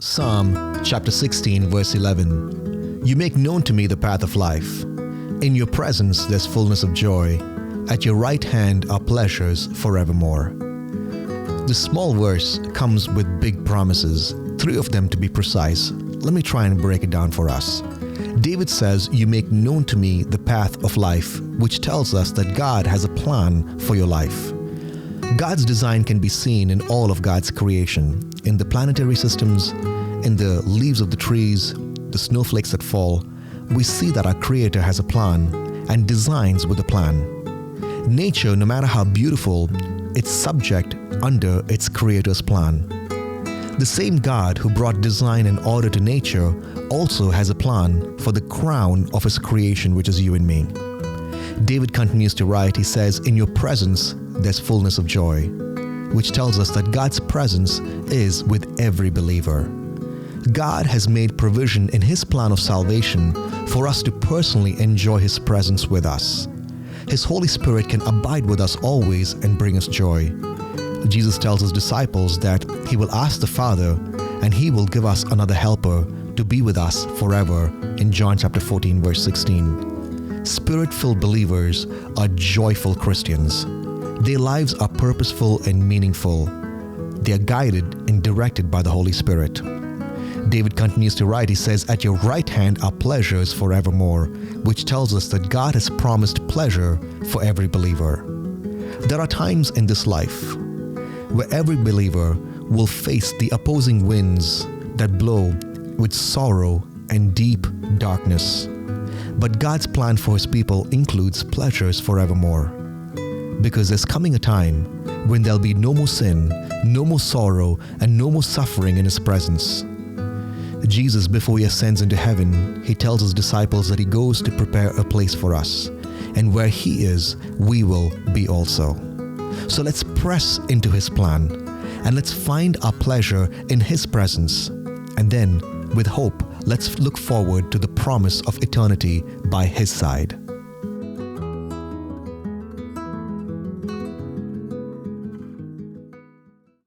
Psalm chapter 16 verse 11. You make known to me the path of life. In your presence there's fullness of joy. At your right hand are pleasures forevermore. This small verse comes with big promises, 3 of them to be precise. Let me try and break it down for us. David says, you make known to me the path of life, which tells us that God has a plan for your life. God's design can be seen in all of God's creation, in the planetary systems, in the leaves of the trees, the snowflakes that fall. We see that our Creator has a plan and designs with a plan. Nature, no matter how beautiful, it's subject under its Creator's plan. The same God who brought design and order to nature also has a plan for the crown of His creation, which is you and me. David continues to write, he says, in your presence there's fullness of joy, which tells us that God's presence is with every believer. God has made provision in His plan of salvation for us to personally enjoy His presence with us. His Holy Spirit can abide with us always and bring us joy. Jesus tells His disciples that He will ask the Father and He will give us another helper to be with us forever in John chapter 14 verse 16. Spirit-filled believers are joyful Christians. Their lives are purposeful and meaningful. They are guided and directed by the Holy Spirit. David continues to write, he says, at your right hand are pleasures forevermore, which tells us that God has promised pleasure for every believer. There are times in this life where every believer will face the opposing winds that blow with sorrow and deep darkness. But God's plan for His people includes pleasures forevermore. Because there's coming a time when there'll be no more sin, no more sorrow, and no more suffering in His presence. Jesus, before He ascends into heaven, He tells His disciples that He goes to prepare a place for us. And where He is, we will be also. So let's press into His plan and let's find our pleasure in His presence. And then, with hope, let's look forward to the promise of eternity by His side.